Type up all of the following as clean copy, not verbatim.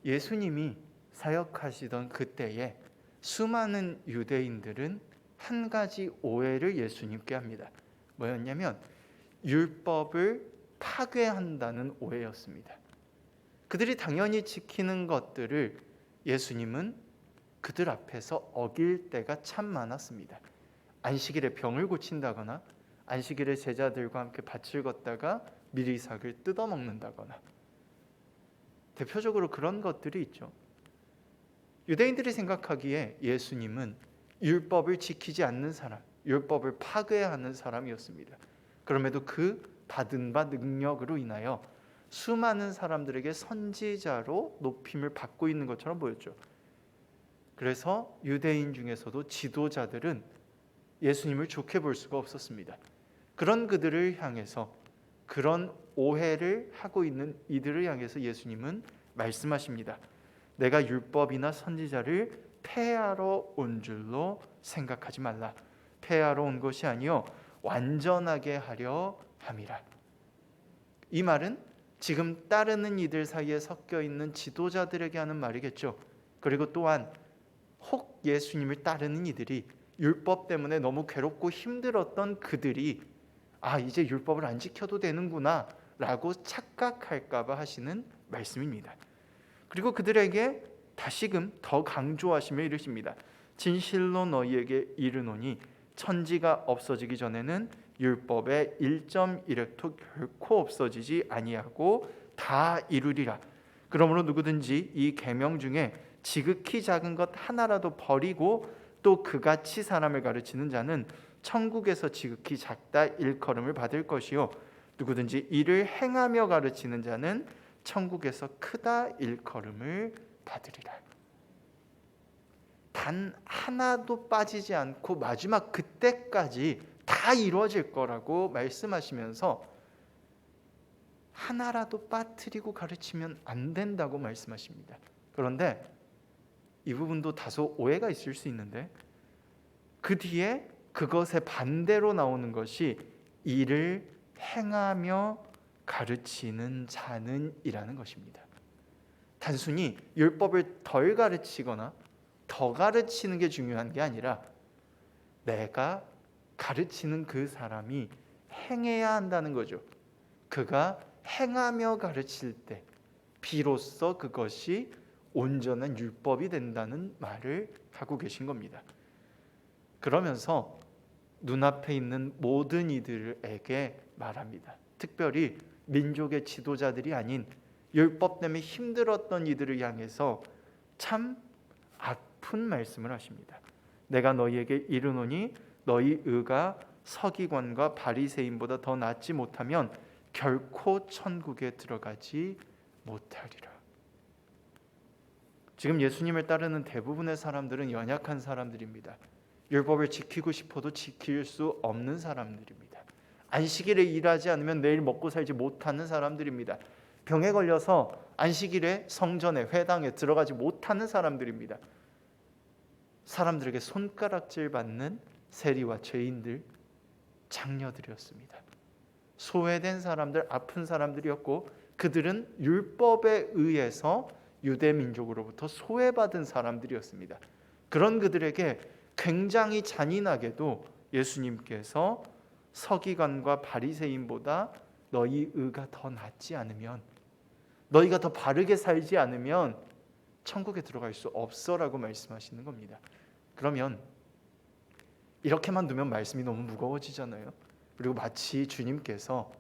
예수님이 사역하시던 그때에 수많은 유대인들은 한 가지 오해를 예수님께 합니다. 뭐였냐면 율법을 파괴한다는 오해였습니다. 그들이 당연히 지키는 것들을 예수님은 그들 앞에서 어길 때가 참 많았습니다. 안식일에 병을 고친다거나, 안식일에 제자들과 함께 밭을 걷다가 미리삭을 뜯어먹는다거나, 대표적으로 그런 것들이 있죠. 유대인들이 생각하기에 예수님은 율법을 지키지 않는 사람, 율법을 파괴하는 사람이었습니다. 그럼에도 그 받은 바 능력으로 인하여 수많은 사람들에게 선지자로 높임을 받고 있는 것처럼 보였죠. 그래서 유대인 중에서도 지도자들은 예수님을 좋게 볼 수가 없었습니다. 그런 그들을 향해서, 그런 오해를 하고 있는 이들을 향해서 예수님은 말씀하십니다. 내가 율법이나 선지자를 폐하러 온 줄로 생각하지 말라. 폐하러 온 것이 아니요 완전하게 하려 함이라. 이 말은 지금 따르는 이들 사이에 섞여 있는 지도자들에게 하는 말이겠죠. 그리고 또한 혹 예수님을 따르는 이들이 율법 때문에 너무 괴롭고 힘들었던 그들이 이제 율법을 안 지켜도 되는구나 라고 착각할까 봐 하시는 말씀입니다. 그리고 그들에게 다시금 더 강조하시며 이르십니다. 진실로 너희에게 이르노니 천지가 없어지기 전에는 율법의 1.1획도 결코 없어지지 아니하고 다 이루리라. 그러므로 누구든지 이 계명 중에 지극히 작은 것 하나라도 버리고 또 그같이 사람을 가르치는 자는 천국에서 지극히 작다 일컬음을 받을 것이요 누구든지 이를 행하며 가르치는 자는 천국에서 크다 일컬음을 받으리라. 단 하나도 빠지지 않고 마지막 그때까지 다 이루어질 거라고 말씀하시면서 하나라도 빠뜨리고 가르치면 안 된다고 말씀하십니다. 그런데 이 부분도 다소 오해가 있을 수 있는데 그 뒤에 그것의 반대로 나오는 것이 이를 행하며 가르치는 자는 이라는 것입니다. 단순히 율법을 덜 가르치거나 더 가르치는 게 중요한 게 아니라 내가 가르치는 그 사람이 행해야 한다는 거죠. 그가 행하며 가르칠 때 비로소 그것이 온전한 율법이 된다는 말을 하고 계신 겁니다. 그러면서 눈앞에 있는 모든 이들에게 말합니다. 특별히 민족의 지도자들이 아닌 율법 때문에 힘들었던 이들을 향해서 참 아픈 말씀을 하십니다. 내가 너희에게 이르노니 너희 의가 서기관과 바리새인보다 더 낫지 못하면 결코 천국에 들어가지 못하리라. 지금 예수님을 따르는 대부분의 사람들은 연약한 사람들입니다. 율법을 지키고 싶어도 지킬 수 없는 사람들입니다. 안식일에 일하지 않으면 내일 먹고 살지 못하는 사람들입니다. 병에 걸려서 안식일에 성전에 회당에 들어가지 못하는 사람들입니다. 사람들에게 손가락질 받는 세리와 죄인들, 장녀들이었습니다. 소외된 사람들, 아픈 사람들이었고 그들은 율법에 의해서 유대 민족으로부터 소외받은 사람들이었습니다. 그런 그들에게 굉장히 잔인하게도 예수님께서 서기관과 바리새인보다 너희 의가 더 낫지 않으면, 너희가 더 바르게 살지 않으면 천국에 들어갈 수 없어라고 말씀하시는 겁니다. 그러면 이렇게만 두면 말씀이 너무 무거워지잖아요. 그리고 마치 주님께서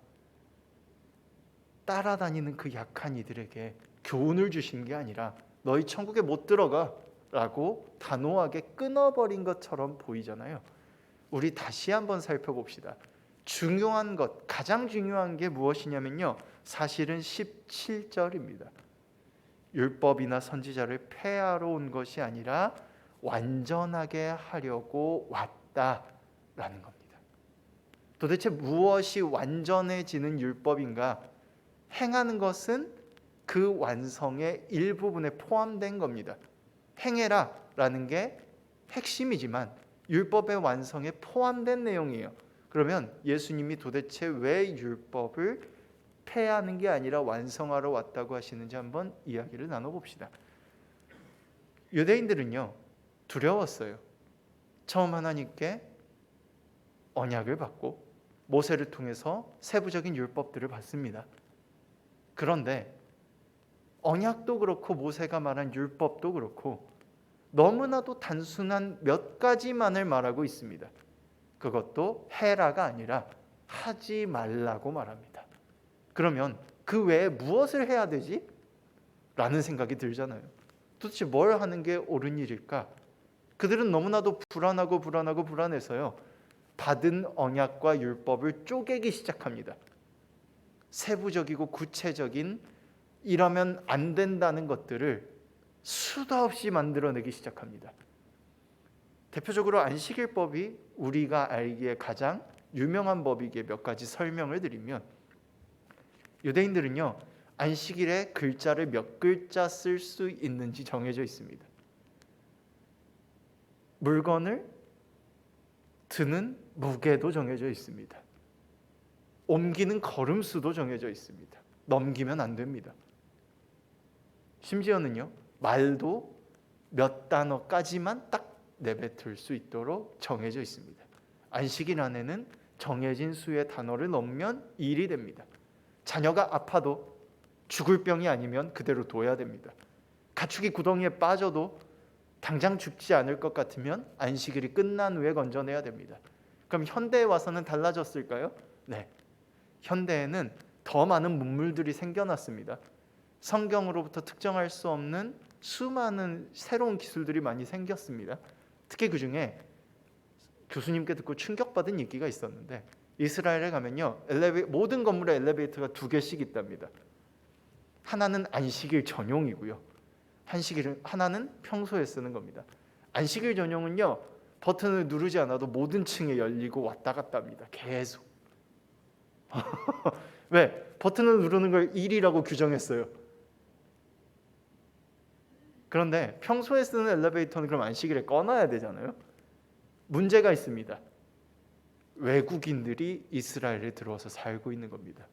따라다니는 그 약한 이들에게 교훈을 주신 게 아니라 너희 천국에 못 들어가 라고 단호하게 끊어버린 것처럼 보이잖아요. 우리 다시 한번 살펴봅시다. 중요한 것, 가장 중요한 게 무엇이냐면요, 사실은 17절입니다. 율법이나 선지자를 폐하러 온 것이 아니라 완전하게 하려고 왔다라는 겁니다. 도대체 무엇이 완전해지는 율법인가? 행하는 것은 그 완성의 일부분에 포함된 겁니다. 행해라 라는 게 핵심이지만 율법의 완성에 포함된 내용이에요. 그러면 예수님이 도대체 왜 율법을 폐하는 게 아니라 완성하러 왔다고 하시는지 한번 이야기를 나눠봅시다. 유대인들은요, 두려웠어요. 처음 하나님께 언약을 받고 모세를 통해서 세부적인 율법들을 받습니다. 그런데 언약도 그렇고 모세가 말한 율법도 그렇고 너무나도 단순한 몇 가지만을 말하고 있습니다. 그것도 해라가 아니라 하지 말라고 말합니다. 그러면 그 외에 무엇을 해야 되지? 라는 생각이 들잖아요. 도대체 뭘 하는 게 옳은 일일까? 그들은 너무나도 불안해서요, 받은 언약과 율법을 쪼개기 시작합니다. 세부적이고 구체적인 이러면 안 된다는 것들을 수도 없이 만들어내기 시작합니다. 대표적으로 안식일법이 우리가 알기에 가장 유명한 법이기에 몇 가지 설명을 드리면, 유대인들은요, 안식일에 글자를 몇 글자 쓸 수 있는지 정해져 있습니다. 물건을 드는 무게도 정해져 있습니다. 옮기는 걸음수도 정해져 있습니다. 넘기면 안 됩니다. 심지어는요, 말도 몇 단어까지만 딱 내뱉을 수 있도록 정해져 있습니다. 안식일 안에는 정해진 수의 단어를 넘으면 일이 됩니다. 자녀가 아파도 죽을 병이 아니면 그대로 둬야 됩니다. 가축이 구덩이에 빠져도 당장 죽지 않을 것 같으면 안식일이 끝난 후에 건져내야 됩니다. 그럼 현대에 와서는 달라졌을까요? 네. 현대에는 더 많은 문물들이 생겨났습니다. 성경으로부터 특정할 수 없는 수많은 새로운 기술들이 많이 생겼습니다. 특히 그 중에 교수님께 듣고 충격받은 얘기가 있었는데, 이스라엘에 가면요, 모든 건물에 엘리베이터가 2개씩 있답니다. 하나는 안식일 전용이고요, 하나는 평소에 쓰는 겁니다. 안식일 전용은요, 버튼을 누르지 않아도 모든 층에 열리고 왔다 갔다 합니다. 계속. 왜? 버튼을 누르는 걸 일이라고 규정했어요. 그런데 평소에 쓰는 엘리베이터는 그럼 안식일에 꺼놔야 되잖아요. 문제가 있습니다. 외국인들이 이스라엘에 들어와서 살고 있는 겁니다.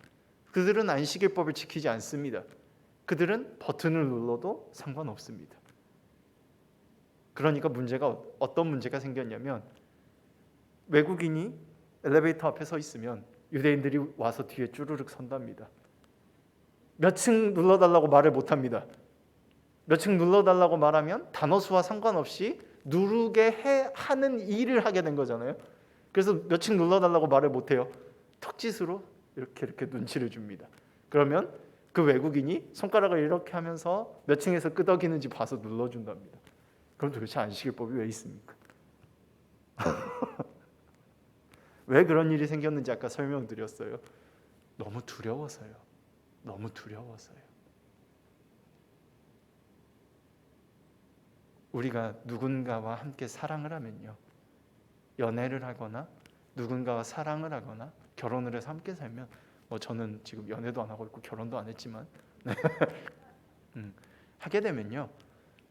그들은 안식일법을 지키지 않습니다. 그들은 버튼을 눌러도 상관없습니다. 그러니까 어떤 문제가 생겼냐면, 외국인이 엘리베이터 앞에 서 있으면 유대인들이 와서 뒤에 쭈르륵 선답니다. 몇 층 눌러달라고 말을 못합니다. 몇 층 눌러달라고 말하면 단어 수와 상관없이 누르게 하는 일을 하게 된 거잖아요. 그래서 몇 층 눌러달라고 말을 못해요. 턱짓으로 이렇게 눈치를 줍니다. 그러면 그 외국인이 손가락을 이렇게 하면서 몇 층에서 끄덕이는지 봐서 눌러준답니다. 그럼 도대체 안식일법이 왜 있습니까? 왜 그런 일이 생겼는지 아까 설명드렸어요. 너무 두려워서요. 너무 두려워서요. 우리가 누군가와 함께 사랑을 하면요, 연애를 하거나 누군가와 사랑을 하거나 결혼을 해서 함께 살면, 저는 지금 연애도 안 하고 있고 결혼도 안 했지만 하게 되면요,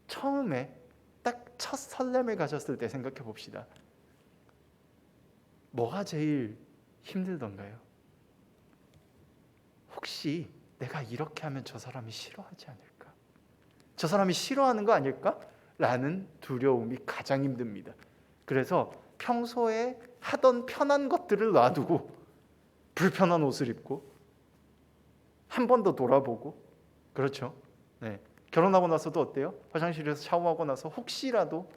처음에 딱 첫 설렘을 가졌을 때 생각해 봅시다. 뭐가 제일 힘들던가요? 혹시 내가 이렇게 하면 저 사람이 싫어하지 않을까? 저 사람이 싫어하는 거 아닐까? 라는 두려움이 가장 힘듭니다. 그래서 평소에 하던 편한 것들을 놔두고 불편한 옷을 입고 한 번 더 돌아보고, 그렇죠? 네. 결혼하고 나서도 어때요? 화장실에서 샤워하고 나서 혹시라도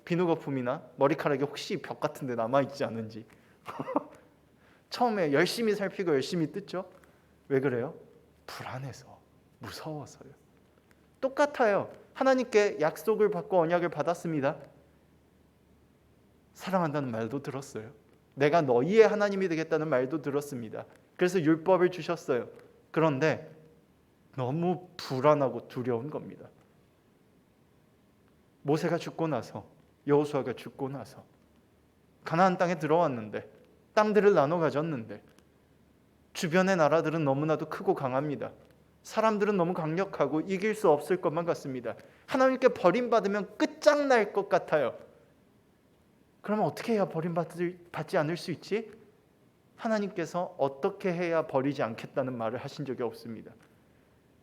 비누 거품이나 머리카락이 혹시 벽 같은 데 남아있지 않은지 처음에 열심히 살피고 열심히 뜯죠? 왜 그래요? 불안해서, 무서워서요. 똑같아요. 하나님께 약속을 받고 언약을 받았습니다. 사랑한다는 말도 들었어요. 내가 너희의 하나님이 되겠다는 말도 들었습니다. 그래서 율법을 주셨어요. 그런데 너무 불안하고 두려운 겁니다. 모세가 죽고 나서, 여호수아가 죽고 나서 가나안 땅에 들어왔는데, 땅들을 나눠 가졌는데, 주변의 나라들은 너무나도 크고 강합니다. 사람들은 너무 강력하고 이길 수 없을 것만 같습니다. 하나님께 버림받으면 끝장날 것 같아요. 그러면 어떻게 해야 버림받지 않을 수 있지? 하나님께서 어떻게 해야 버리지 않겠다는 말을 하신 적이 없습니다.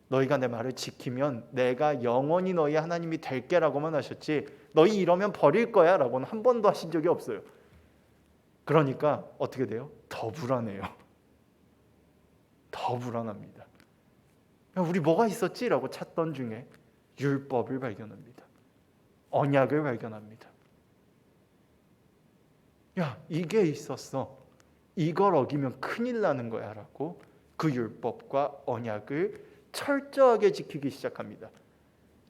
너희가 내 말을 지키면 내가 영원히 너희 하나님이 될게라고만 하셨지 너희 이러면 버릴 거야 라고는 한 번도 하신 적이 없어요. 그러니까 어떻게 돼요? 더 불안해요. 더 불안합니다. 우리 뭐가 있었지? 라고 찾던 중에 율법을 발견합니다. 언약을 발견합니다. 야, 이게 있었어. 이걸 어기면 큰일 나는 거야 라고 그 율법과 언약을 철저하게 지키기 시작합니다.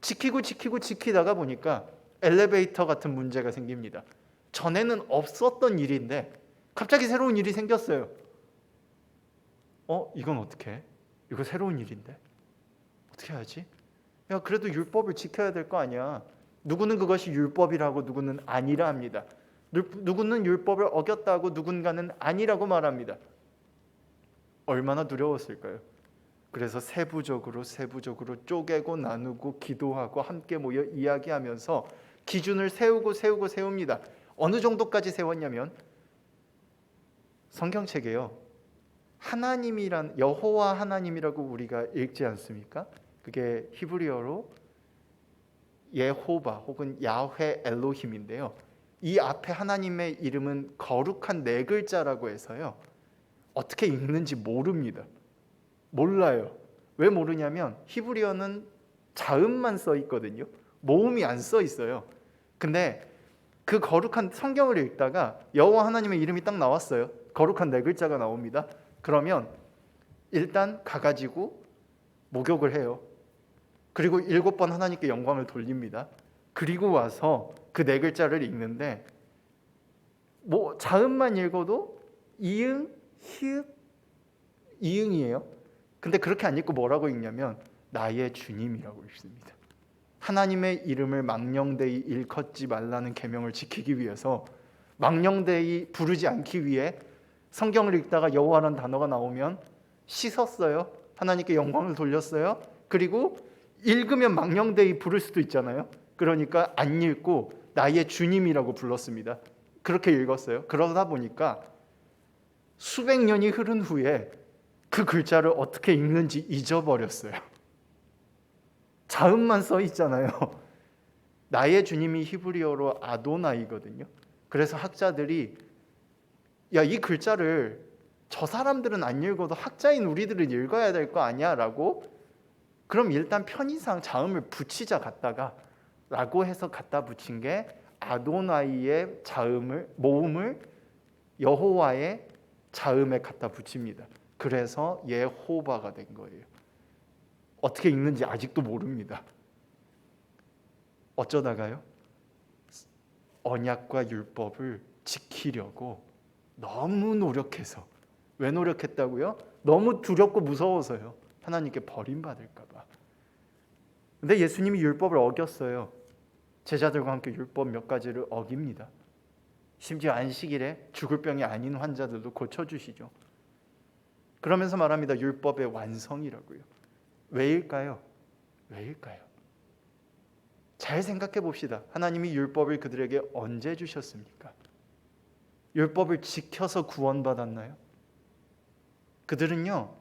지키다가 보니까 엘리베이터 같은 문제가 생깁니다. 전에는 없었던 일인데 갑자기 새로운 일이 생겼어요. 이건 어떻게 해? 이거 새로운 일인데 어떻게 하지? 야, 그래도 율법을 지켜야 될 거 아니야. 누구는 그것이 율법이라고 누구는 아니라 합니다. 누구는 율법을 어겼다고 누군가는 아니라고 말합니다. 얼마나 두려웠을까요? 그래서 세부적으로 쪼개고 나누고 기도하고 함께 모여 이야기하면서 기준을 세웁니다. 어느 정도까지 세웠냐면 성경책에요. 하나님이란 여호와 하나님이라고 우리가 읽지 않습니까? 그게 히브리어로 예호바 혹은 야훼 엘로힘인데요. 이 앞에 하나님의 이름은 거룩한 네 글자라고 해서요. 어떻게 읽는지 모릅니다. 몰라요. 왜 모르냐면 히브리어는 자음만 써 있거든요. 모음이 안 써 있어요. 근데 그 거룩한 성경을 읽다가 여호와 하나님의 이름이 딱 나왔어요. 거룩한 네 글자가 나옵니다. 그러면 일단 가가지고 목욕을 해요. 그리고 7번 하나님께 영광을 돌립니다. 그리고 와서 그 네 글자를 읽는데 뭐 자음만 읽어도 이응, 히읗, 이응이에요. 근데 그렇게 안 읽고 뭐라고 읽냐면 나의 주님이라고 읽습니다. 하나님의 이름을 망령되이 일컫지 말라는 계명을 지키기 위해서 망령되이 부르지 않기 위해 성경을 읽다가 여호와라는 단어가 나오면 씻었어요. 하나님께 영광을 돌렸어요. 그리고 읽으면 망령되이 부를 수도 있잖아요. 그러니까 안 읽고 나의 주님이라고 불렀습니다. 그렇게 읽었어요. 그러다 보니까 수백 년이 흐른 후에 그 글자를 어떻게 읽는지 잊어버렸어요. 자음만 써 있잖아요. 나의 주님이 히브리어로 아도나이거든요. 그래서 학자들이 야, 이 글자를 저 사람들은 안 읽어도 학자인 우리들은 읽어야 될 거 아니야 라고 그럼 일단 편의상 자음을 붙이자 갖다가 라고 해서 갖다 붙인 게 아도나이의 자음을 모음을 여호와의 자음에 갖다 붙입니다. 그래서 예호바가 된 거예요. 어떻게 읽는지 아직도 모릅니다. 어쩌다가요? 언약과 율법을 지키려고 너무 노력해서 왜 노력했다고요? 너무 두렵고 무서워서요. 하나님께 버림받을까 봐. 근데 예수님이 율법을 어겼어요. 제자들과 함께 율법 몇 가지를 어깁니다. 심지어 안식일에 죽을 병이 아닌 환자들도 고쳐주시죠. 그러면서 말합니다. 율법의 완성이라고요. 왜일까요? 왜일까요? 잘 생각해 봅시다. 하나님이 율법을 그들에게 언제 주셨습니까? 율법을 지켜서 구원받았나요? 그들은요,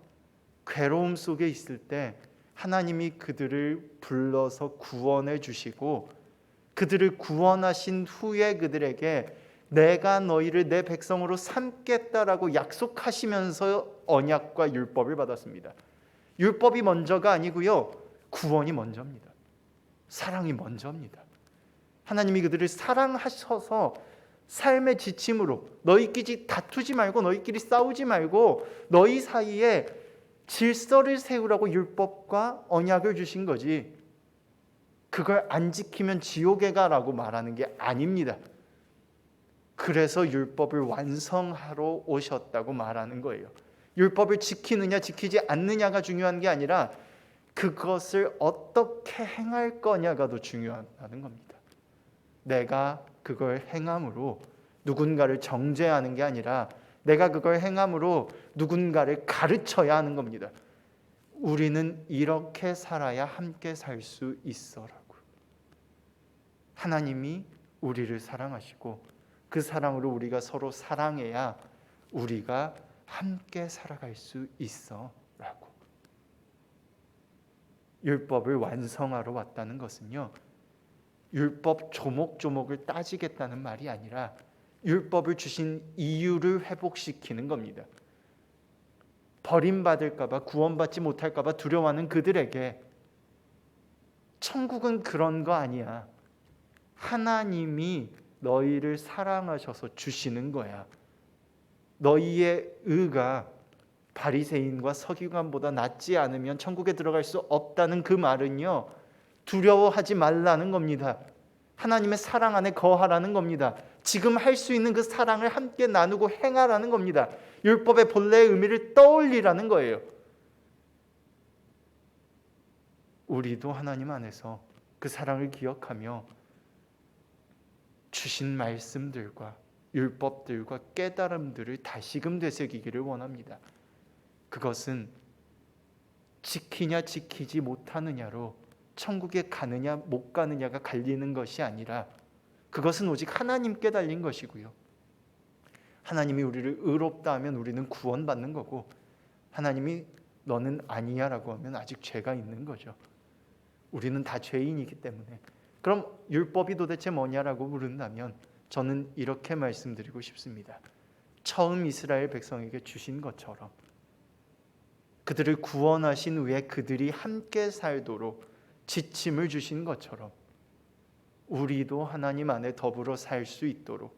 괴로움 속에 있을 때 하나님이 그들을 불러서 구원해 주시고 그들을 구원하신 후에 그들에게 내가 너희를 내 백성으로 삼겠다라고 약속하시면서 언약과 율법을 받았습니다. 율법이 먼저가 아니고요, 구원이 먼저입니다. 사랑이 먼저입니다. 하나님이 그들을 사랑하셔서 삶의 지침으로 너희끼리 다투지 말고 너희끼리 싸우지 말고 너희 사이에 질서를 세우라고 율법과 언약을 주신 거지, 그걸 안 지키면 지옥에 가라고 말하는 게 아닙니다. 그래서 율법을 완성하러 오셨다고 말하는 거예요. 율법을 지키느냐 지키지 않느냐가 중요한 게 아니라 그것을 어떻게 행할 거냐가 더 중요하다는 겁니다. 내가 그걸 행함으로 누군가를 정죄하는 게 아니라 내가 그걸 행함으로 누군가를 가르쳐야 하는 겁니다. 우리는 이렇게 살아야 함께 살 수 있어라고. 하나님이 우리를 사랑하시고 그 사랑으로 우리가 서로 사랑해야 우리가 함께 살아갈 수 있어 라고. 율법을 완성하러 왔다는 것은요, 율법 조목조목을 따지겠다는 말이 아니라 율법을 주신 이유를 회복시키는 겁니다. 버림받을까 봐, 구원받지 못할까 봐 두려워하는 그들에게 천국은 그런 거 아니야. 하나님이 너희를 사랑하셔서 주시는 거야. 너희의 의가 바리새인과 서기관보다 낫지 않으면 천국에 들어갈 수 없다는 그 말은요, 두려워하지 말라는 겁니다. 하나님의 사랑 안에 거하라는 겁니다. 지금 할 수 있는 그 사랑을 함께 나누고 행하라는 겁니다. 율법의 본래의 의미를 떠올리라는 거예요. 우리도 하나님 안에서 그 사랑을 기억하며 주신 말씀들과 율법들과 깨달음들을 다시금 되새기기를 원합니다. 그것은 지키냐 지키지 못하느냐로 천국에 가느냐 못 가느냐가 갈리는 것이 아니라 그것은 오직 하나님께 달린 것이고요. 하나님이 우리를 의롭다 하면 우리는 구원받는 거고, 하나님이 너는 아니야 라고 하면 아직 죄가 있는 거죠. 우리는 다 죄인이기 때문에. 그럼 율법이 도대체 뭐냐라고 물은다면 저는 이렇게 말씀드리고 싶습니다. 처음 이스라엘 백성에게 주신 것처럼 그들을 구원하신 후에 그들이 함께 살도록 지침을 주신 것처럼 우리도 하나님 안에 더불어 살 수 있도록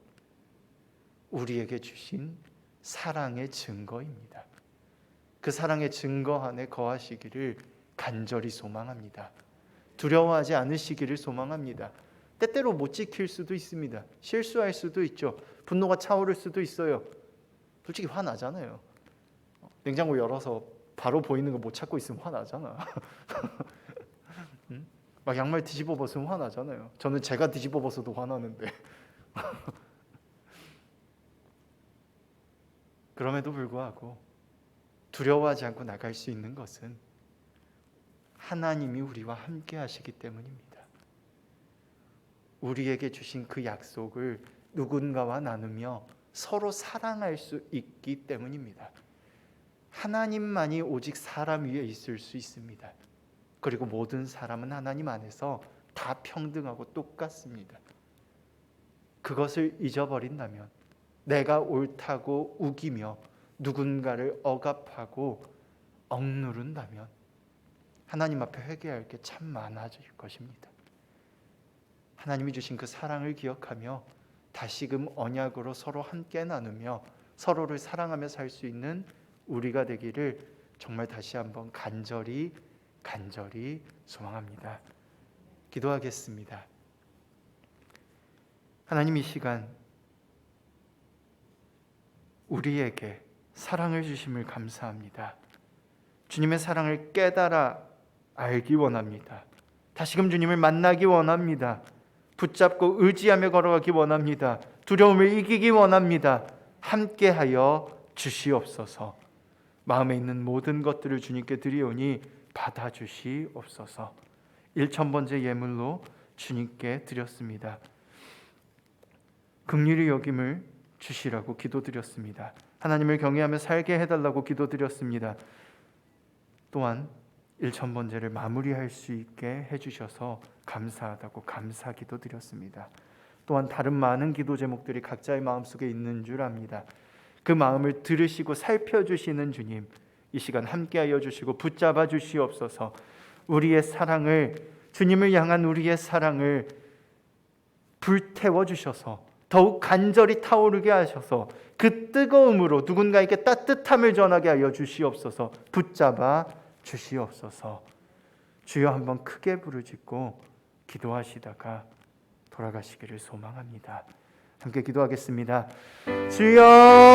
우리에게 주신 사랑의 증거입니다. 그 사랑의 증거 안에 거하시기를 간절히 소망합니다. 두려워하지 않으시기를 소망합니다. 때때로 못 지킬 수도 있습니다. 실수할 수도 있죠. 분노가 차오를 수도 있어요. 솔직히 화나잖아요. 냉장고 열어서 바로 보이는 거 못 찾고 있으면 화나잖아. 응? 막 양말 뒤집어 벗으면 화나잖아요. 저는 제가 뒤집어 벗어도 화나는데. 그럼에도 불구하고 두려워하지 않고 나갈 수 있는 것은 하나님이 우리와 함께 하시기 때문입니다. 우리에게 주신 그 약속을 누군가와 나누며 서로 사랑할 수 있기 때문입니다. 하나님만이 오직 사람 위에 있을 수 있습니다. 그리고 모든 사람은 하나님 안에서 다 평등하고 똑같습니다. 그것을 잊어버린다면, 내가 옳다고 우기며 누군가를 억압하고 억누른다면 하나님 앞에 회개할 게 참 많아질 것입니다. 하나님이 주신 그 사랑을 기억하며 다시금 언약으로 서로 함께 나누며 서로를 사랑하며 살 수 있는 우리가 되기를 정말 다시 한번 간절히 소망합니다. 기도하겠습니다. 하나님, 이 시간 우리에게 사랑을 주심을 감사합니다. 주님의 사랑을 깨달아 알기 원합니다. 다시금 주님을 만나기 원합니다. 붙잡고 의지하며 걸어가기 원합니다. 두려움을 이기기 원합니다. 함께하여 주시옵소서. 마음에 있는 모든 것들을 주님께 드리오니 받아주시옵소서. 1000번째 예물로 주님께 드렸습니다. 긍휼히 여김을 주시라고 기도드렸습니다. 하나님을 경외하며 살게 해달라고 기도드렸습니다. 또한 1000번째를 마무리할 수 있게 해주셔서 감사하다고 감사 기도드렸습니다. 또한 다른 많은 기도 제목들이 각자의 마음속에 있는 줄 압니다. 그 마음을 들으시고 살펴주시는 주님, 이 시간 함께하여 주시고 붙잡아 주시옵소서. 우리의 사랑을, 주님을 향한 우리의 사랑을 불태워 주셔서 더욱 간절히 타오르게 하셔서 그 뜨거움으로 누군가에게 따뜻함을 전하게 하여 주시옵소서. 붙잡아 주시옵소서. 주여, 한번 크게 부르짖고 기도하시다가 돌아가시기를 소망합니다. 함께 기도하겠습니다. 주여,